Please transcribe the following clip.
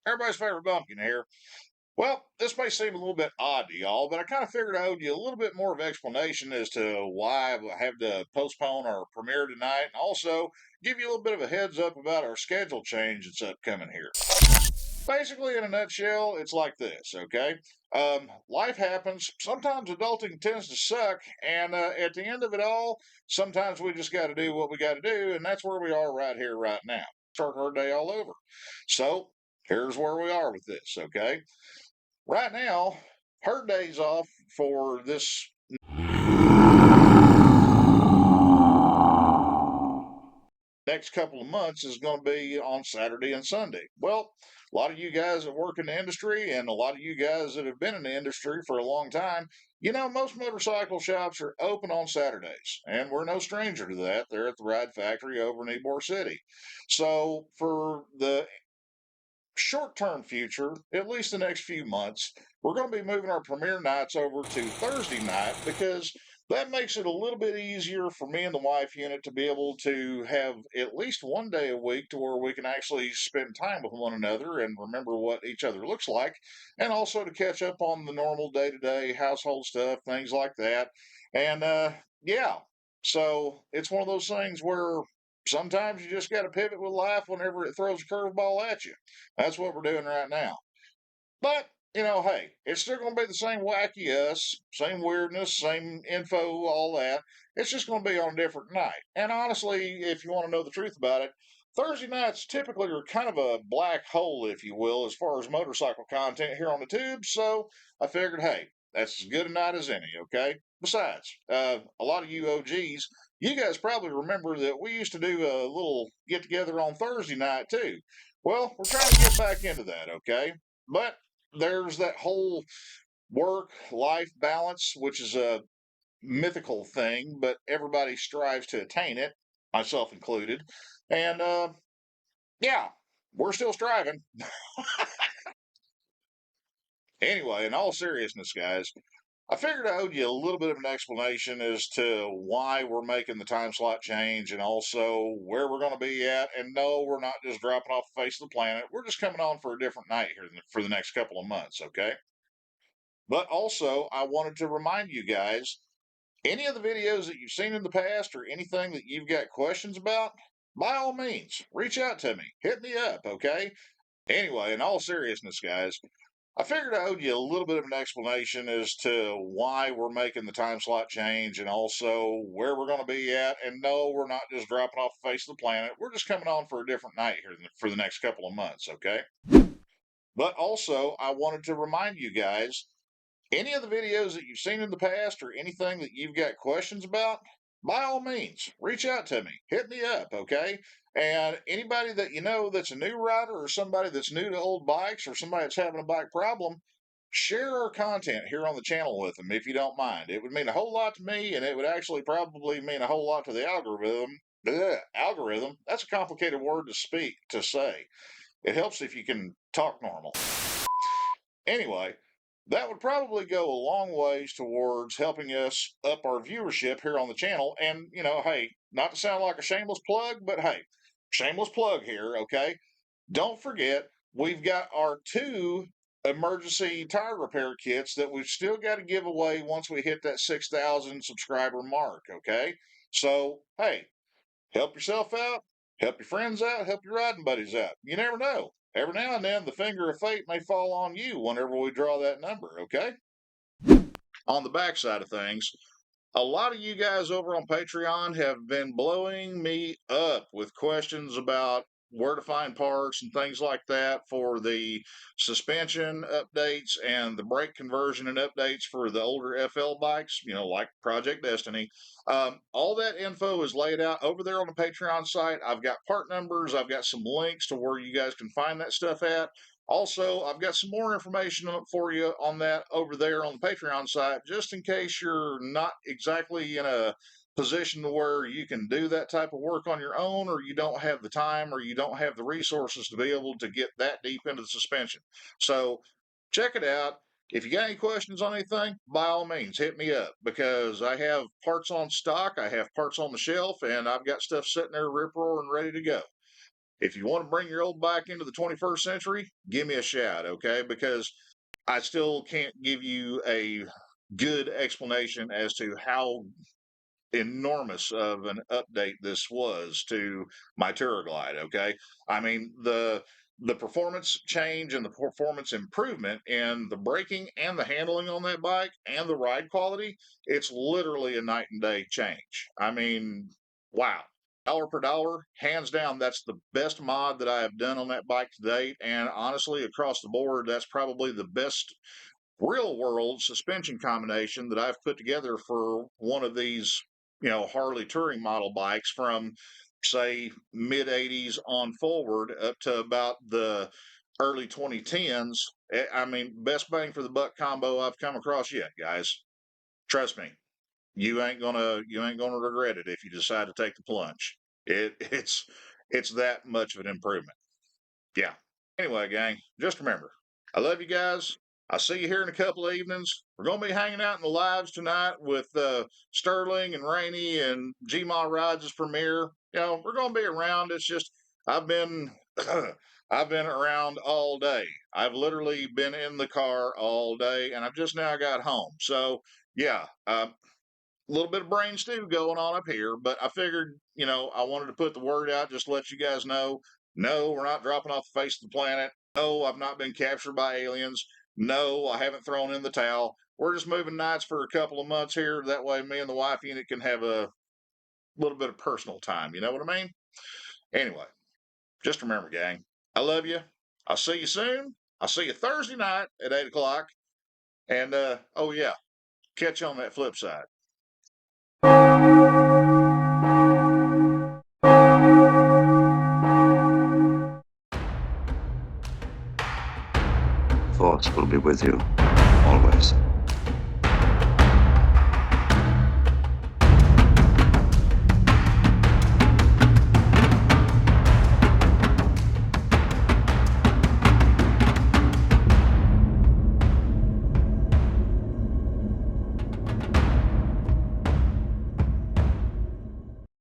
Everybody's favorite bumpkin here. Well, this may seem a little bit odd to y'all, but I kind of figured I owed you a little bit more of explanation as to why I have to postpone our premiere tonight, and also give you a little bit of a heads up about our schedule change that's upcoming here. Basically, in a nutshell, it's like this, okay? Life happens. Sometimes adulting tends to suck, and at the end of it all, sometimes we just got to do what we got to do, and that's where we are right here, right now. Start our day all over. So, here's where we are with this, okay? Right now, her days off for this next couple of months is going to be on Saturday and Sunday. Well, a lot of you guys that work in the industry and a lot of you guys that have been in the industry for a long time, most motorcycle shops are open on Saturdays, and we're no stranger to that. They're at the Ride Factory over in Ybor City. So, for the short term future, at least the next few months, we're going to be moving our premiere nights over to Thursday night because that makes it a little bit easier for me and the wife unit to be able to have at least one day a week to where we can actually spend time with one another and remember what each other looks like, and also to catch up on the normal day to day household stuff, things like that. And yeah, so it's one of those things where sometimes you just got to pivot with life whenever it throws a curveball at you. That's what we're doing right now. But, hey, it's still going to be the same wacky us, same weirdness, same info, all that. It's just going to be on a different night. And honestly, if you want to know the truth about it, Thursday nights typically are kind of a black hole, if you will, as far as motorcycle content here on the tube. So I figured, hey, that's as good a night as any, okay? Besides, a lot of you OGs, you guys probably remember that we used to do a little get together on Thursday night too. Well, we're trying to get back into that, okay? But there's that whole work life balance, which is a mythical thing, but everybody strives to attain it, myself included. And yeah, we're still striving. Anyway, in all seriousness, guys, I figured I owed you a little bit of an explanation as to why we're making the time slot change and also where we're going to be at. And no, we're not just dropping off the face of the planet. We're just coming on for a different night here for the next couple of months, okay? But also, I wanted to remind you guys, any of the videos that you've seen in the past or anything that you've got questions about, by all means, reach out to me. Hit me up, okay? Anyway, in all seriousness, guys, I figured I owed you a little bit of an explanation as to why we're making the time slot change and also where we're going to be at. And no, we're not just dropping off the face of the planet. We're just coming on for a different night here for the next couple of months, okay? But also, I wanted to remind you guys, any of the videos that you've seen in the past or anything that you've got questions about, by all means, reach out to me. Hit me up, okay? And anybody that you know that's a new rider or somebody that's new to old bikes or somebody that's having a bike problem, share our content here on the channel with them if you don't mind. It would mean a whole lot to me, and it would actually probably mean a whole lot to the algorithm. Bleh, algorithm, that's a complicated word to say. It helps if you can talk normal. Anyway, that would probably go a long ways towards helping us up our viewership here on the channel. And, hey, not to sound like a shameless plug, but hey, shameless plug here, okay? Don't forget, we've got our two emergency tire repair kits that we've still got to give away once we hit that 6,000 subscriber mark, okay? So, hey, help yourself out, help your friends out, help your riding buddies out. You never know. Every now and then, the finger of fate may fall on you whenever we draw that number, okay? On the backside of things, a lot of you guys over on Patreon have been blowing me up with questions about where to find parts and things like that for the suspension updates and the brake conversion and updates for the older FL bikes, like Project Destiny. All that info is laid out over there on the Patreon site. I've got part numbers, I've got some links to where you guys can find that stuff at. Also, I've got some more information for you on that over there on the Patreon site, just in case you're not exactly in a position to where you can do that type of work on your own, or you don't have the time, or you don't have the resources to be able to get that deep into the suspension. So, check it out. If you got any questions on anything, by all means, hit me up because I have parts on stock, I have parts on the shelf, and I've got stuff sitting there rip roaring ready to go. If you want to bring your old bike into the 21st century, give me a shout, okay? Because I still can't give you a good explanation as to how enormous of an update this was to my Glide. Okay, I mean the performance change and the performance improvement in the braking and the handling on that bike and the ride quality, it's literally a night and day change. I mean, wow. Dollar per dollar, hands down, that's the best mod that I have done on that bike to date. And honestly, across the board, that's probably the best real world suspension combination that I've put together for one of these, Harley touring model bikes from, say, mid 80s on forward up to about the early 2010s. I mean, best bang for the buck combo I've come across yet, guys. Trust me, you ain't gonna regret it if you decide to take the plunge. It's that much of an improvement. Yeah. Anyway, gang, just remember, I love you guys. I'll see you here in a couple of evenings. We're going to be hanging out in the lives tonight with Sterling and Rainey and Gma Rides' premiere. We're going to be around. It's just, I've been, I've been around all day. I've literally been in the car all day and I've just now got home. So, yeah, a little bit of brain stew going on up here, but I figured, I wanted to put the word out just to let you guys know. No, we're not dropping off the face of the planet. No, I've not been captured by aliens. No, I haven't thrown in the towel. We're just moving nights for a couple of months here. That way, me and the wife unit can have a little bit of personal time. You know what I mean? Anyway, just remember, gang, I love you. I'll see you soon. I'll see you Thursday night at 8 o'clock. And, oh, yeah, catch you on that flip side. Force will be with you, always.